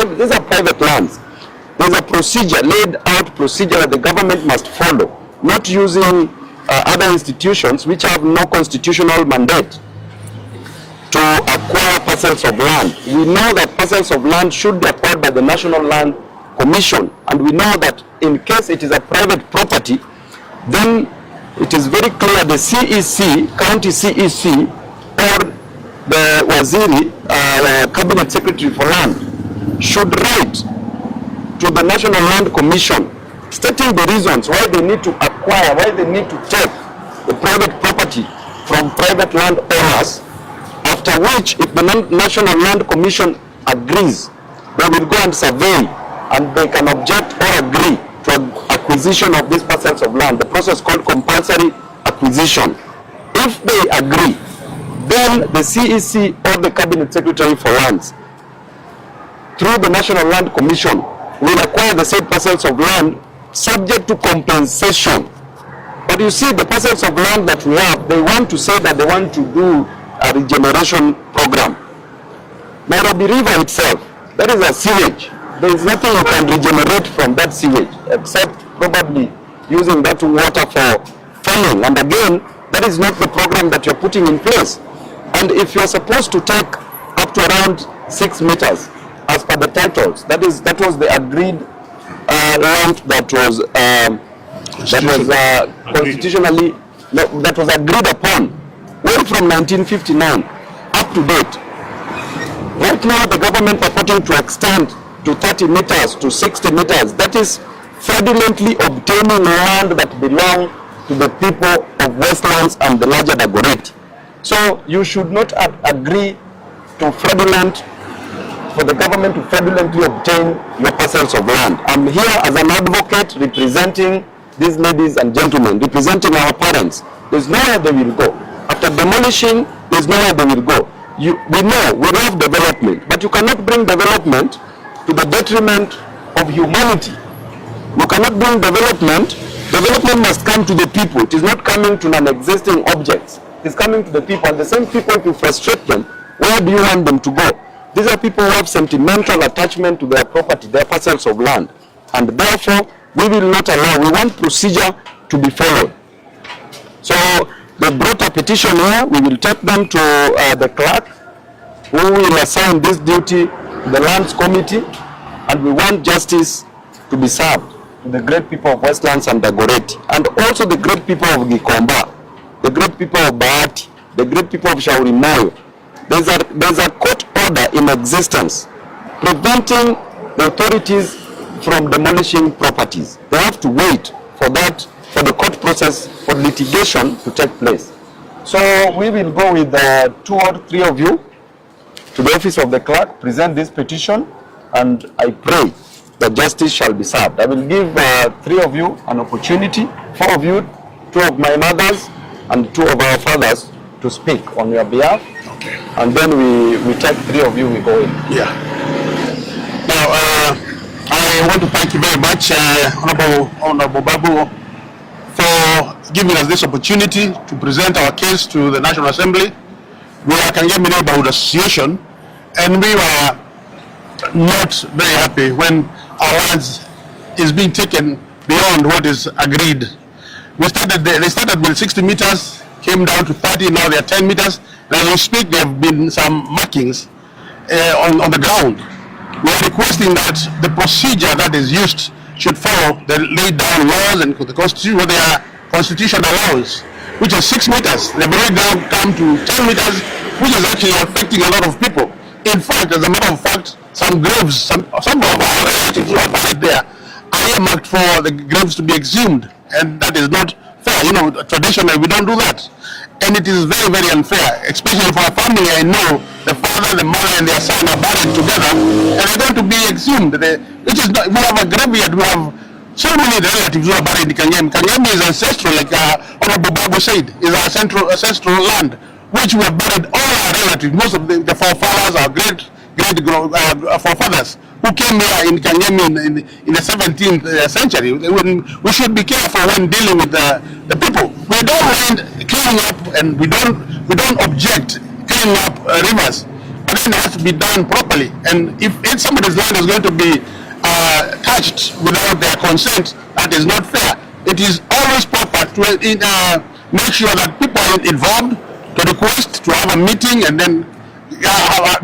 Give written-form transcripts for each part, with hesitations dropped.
these are private lands. There's a procedure, laid out procedure that the government must follow, not using other institutions which have no constitutional mandate to acquire parcels of land. We know that parcels of land should be acquired by the National Land Commission, and we know that in case it is a private property, then it is very clear the CEC, County CEC, or the Waziri, Cabinet Secretary for Land, should write to the National Land Commission stating the reasons why they need to acquire, why they need to take the private property from private land owners, after which, if the National Land Commission agrees, they will go and survey, and they can object or agree to acquisition of these parcels of land, the process called compulsory acquisition. If they agree, then the CEC or the Cabinet Secretary for Lands, through the National Land Commission, will acquire the said parcels of land subject to compensation. But you see, the parcels of land that we have, they want to say that they want to do a regeneration program. Nairobi River itself, that is a sewage. There is nothing you can regenerate from that sewage, except probably using that water for farming. And again, that is not the program that you're putting in place. And if you're supposed to take up to around 6 meters, as per the titles, that was the agreed length that was constitutionally, that was agreed upon, well, from 1959 up to date. Right now, the government purporting to extend to 30 meters to 60 meters. That is fraudulently obtaining land that belong to the people of Westlands and the larger Dagoretti. So you should not agree to for the government to fraudulently obtain your parcels of land. I'm here as an advocate representing these ladies and gentlemen, representing our parents. There's nowhere they will go. After demolishing, there's nowhere they will go. We know, we love development, but you cannot bring development to the detriment of humanity. You cannot bring development. Development must come to the people. It is not coming to non-existing objects. It is coming to the people. And the same people, if you frustrate them, where do you want them to go? These are people who have sentimental attachment to their property, their parcels of land. And therefore, we will not allow. We want procedure to be followed. So they brought a petition here. We will take them to the clerk, who will assign this duty to the lands committee, and we want justice to be served to the great people of Westlands and Dagoretti, and also the great people of Gikomba, the great people of Bahati, the great people of Shauri Moyo. There's a court order in existence preventing the authorities from demolishing properties. They have to wait for that, for the court process, for litigation to take place. So we will go with 2 or 3 of you to the office of the clerk, present this petition, and I pray that justice shall be served. I will give 3 of you an opportunity, 4 of you, 2 of my mothers, and 2 of our fathers to speak on your behalf. Okay. And then we take 3 of you, we go in. Yeah. Now, I want to thank you very much, Honorable Babu, for giving us this opportunity to present our case to the National Assembly. We are Kangemi Neighborhood Association, and we were not very happy when our lands is being taken beyond what is agreed. They started with 60 meters, came down to 30, now they are 10 meters. And as we speak, there have been some markings on the ground. We are requesting that the procedure that is used should follow the laid down laws and the Constitution, what their Constitution allows, which is 6 meters. They've already now come to 10 meters, which is actually affecting a lot of people. In fact, as a matter of fact, some graves, some of our relatives who are buried there are earmarked for the graves to be exhumed, and that is not fair. You know, traditionally we don't do that, and it is very, very unfair, especially for a family. I know the father, the mother, and their son are buried together, and they're going to be exhumed. Which is not, we have a graveyard. We have so many relatives who are buried in Kangemi. Kangemi is ancestral, like Honorable Babu said, is our ancestral land, which we have buried all our relatives, most of the forefathers, our great forefathers who came here in Kangemi in the 17th century. We should be careful when dealing with the people. We don't mind cleaning up, and we don't object cleaning up rivers. But then it has to be done properly. And if somebody's land is going to be touched without their consent, that is not fair. It is always proper to make sure that people are involved, to request to have a meeting and then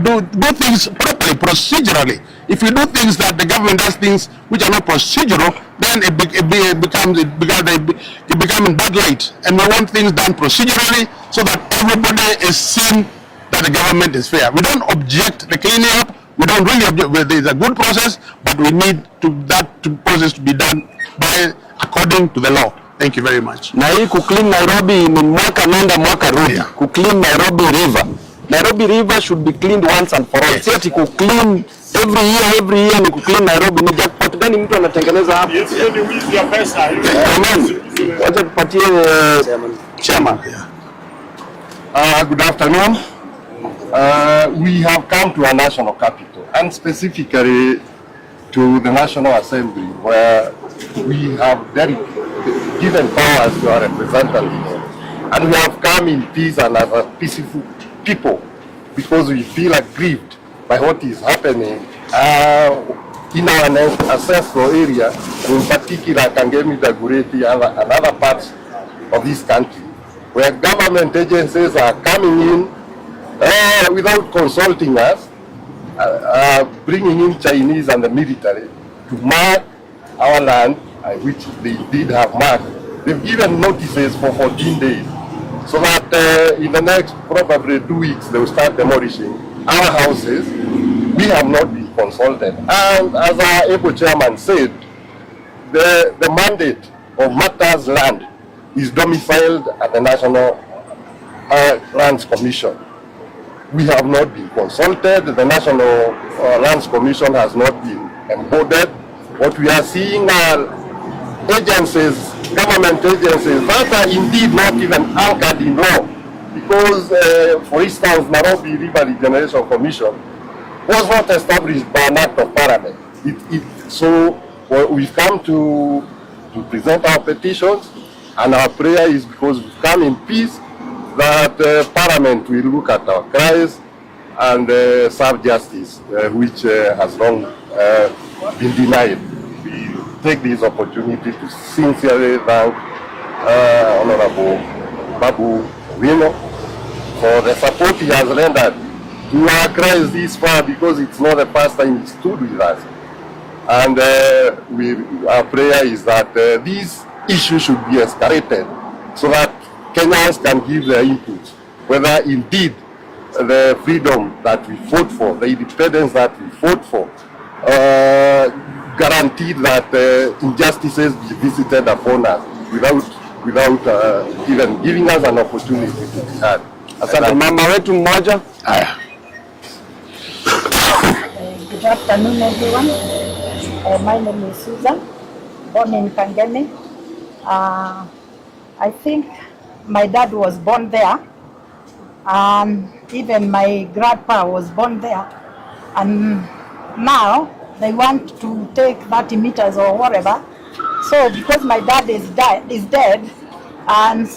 do things properly, procedurally. If you do things that the government does things which are not procedural, then it becomes in bad light. And we want things done procedurally so that everybody is seen that the government is fair. We don't object the cleaning up. We don't really object. There is a good process, but we need that process to be done according to the law. Thank you very much. Na hii kuclean Nairobi ni mwaka nenda mwaka rudi. Yeah. Kuclean Nairobi River. Nairobi River should be cleaned once and for all. Yes. Sio kuclean every year ni kuclean Nairobi. Ni jackpot gani mtu anatengeneza hapo? Yes, ni wizi ya pesa. Amen. Wacha tupatie chairman. Good afternoon. We have come to a national capital, and specifically to the National Assembly, where we have given powers to our representatives, and we have come in peace and as a peaceful people, because we feel aggrieved by what is happening in our ancestral area, in particular Kangemi, Dagoretti, and other parts of this country, where government agencies are coming in without consulting us, bringing in Chinese and the military to mark our land, which they did have marked. They've given notices for 14 days, so that in the next probably 2 weeks they will start demolishing our houses. We have not been consulted, and as our able chairman said, the mandate of Matters Land is domiciled at the National Lands Commission. We have not been consulted. The National Lands Commission has not been embodied. What we are seeing are agencies, government agencies, that are indeed not even anchored in law. Because, for instance, Nairobi River Regeneration Commission was not established by an act of parliament. So we've come to present our petitions, and our prayer is, because we've come in peace, that Parliament will look at our cries and serve justice, which has long been denied. We take this opportunity to sincerely thank Honorable Babu Wino for the support he has rendered to our cries this far, because it's not the first time he stood with us. And our prayer is that these issues should be escalated so that Kenyans can give their input, whether indeed the freedom that we fought for, the independence that we fought for, guaranteed that injustices be visited upon us without even giving us an opportunity to be heard. Asante mama wetu mmoja. Good afternoon, everyone. My name is Susan, born in Kangemi. I think my dad was born there, and even my grandpa was born there. And now they want to take 30 meters or whatever. So because my dad is dead, and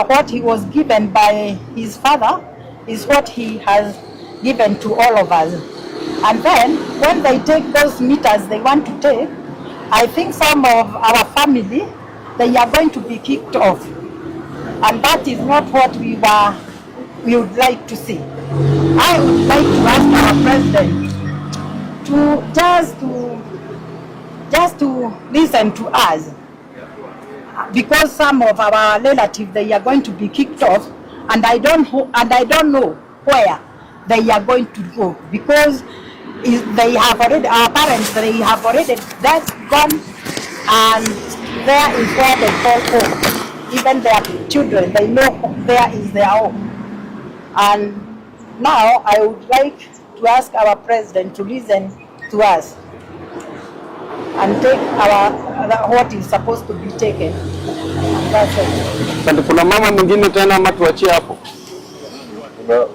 what he was given by his father is what he has given to all of us. And then when they take those meters they want to take, I think some of our family, they are going to be kicked off. And that is not what we would like to see. I would like to ask our president just to listen to us, because some of our relatives, they are going to be kicked off, and I don't know where they are going to go, because they have already, our parents, they have already gone, and there is where they call home. Even their children, they know there is their home. And now I would like to ask our president to listen to us and take what is supposed to be taken. That's it. Sante, kuna mama mwingine tena ama tuachie hapo?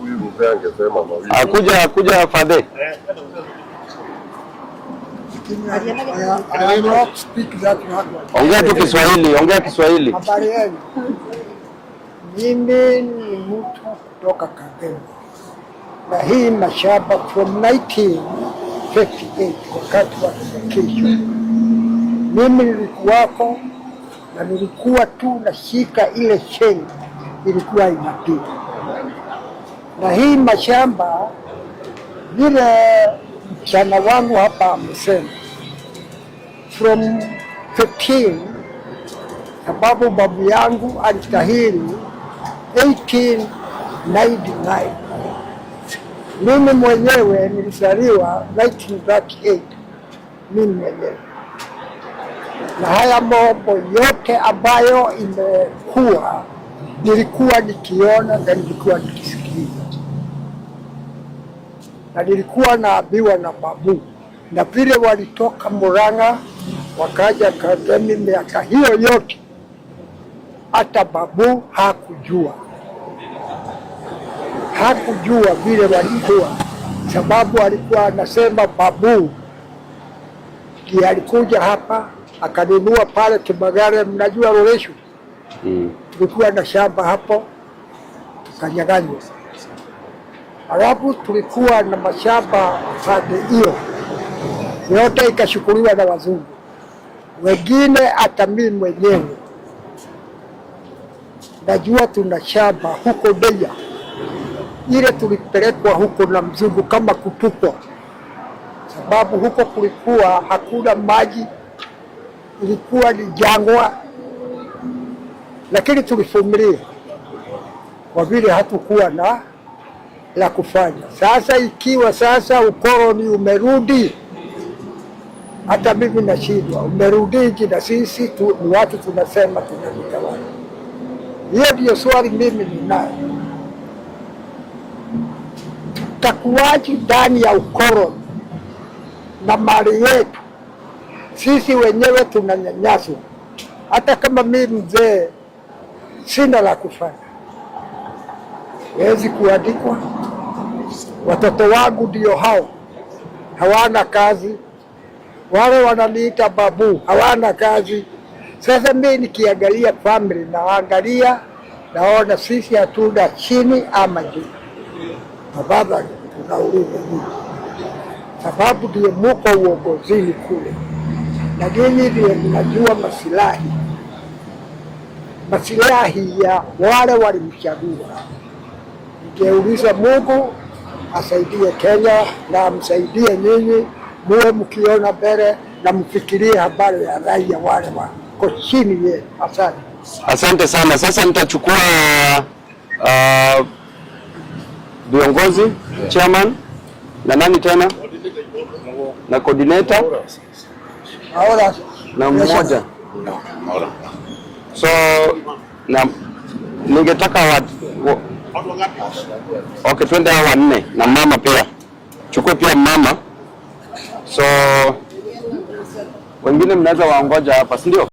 Huyu mzee angesema mawili. Akuja fadhe. Ongea tu Kiswahili, ongea Kiswahili. Habari yenu. Mimi ni mtu kutoka Kangemi. na hii mashamba from 1958 wakati wa Petition. Mimi nilikuwako na nilikuwa tu nashika ile cheni ilikuwa inapita, na hii mashamba vile mchana wangu hapa amesema from 15, sababu babu yangu alitahiri 1899. Mimi mwenyewe nilizaliwa 1938 mimi mwenyewe, na haya mambo yote ambayo imekuwa nilikuwa nikiona na nilikuwa nikisikia, na nilikuwa naambiwa na babu, na vile walitoka Murang'a wakaja Kagemi miaka hiyo yote, hata babu hakujua vile walikuwa, sababu alikuwa anasema babu ndiye alikuja hapa akanunua pale Kimagare, mnajua Loresho. Tulikuwa na shamba hapo tukanyaganywa, alafu tulikuwa na mashamba pande hiyo yote ikashukuliwa na wazungu wengine, hata mimi mwenyewe najua tuna shamba huko Deya, ile tulipelekwa huko na mzungu kama kutupwa, sababu huko kulikuwa hakuna maji, ilikuwa ni jangwa, lakini tulivumilia kwa vile hatukuwa na la kufanya. Sasa ikiwa sasa ukoloni umerudi, hata mimi nashindwa umerudiji, na sisi ni watu tunasema tunajitawala. Hiyo ndio swali mimi ninayo, tutakuwaje ndani ya ukoloni na mali yetu sisi wenyewe tunanyanyaswa? Hata kama mimi mzee sina la kufanya, wezi kuandikwa, watoto wangu ndio hao hawana kazi, wale wananiita babu hawana kazi. Sasa mimi nikiangalia family, naona sisi hatuna chini ama juu, na baba tunauliza nini? Sababu ndio muko uongozini kule, na nyinyi ndio mnajua masilahi ya wale walimchagua. Ningeuliza Mungu asaidie Kenya na amsaidie nyinyi, muwe mkiona mbele na mfikirie habari ya raia wale wako chini yenu. Asante. Asante sana. Sasa nitachukua viongozi, chairman na nani tena na coordinator na mmoja. So na ningetaka okay, twende hawa 4 na mama pia, chukue pia mama. So wengine mnaweza waongoja hapa, si ndio?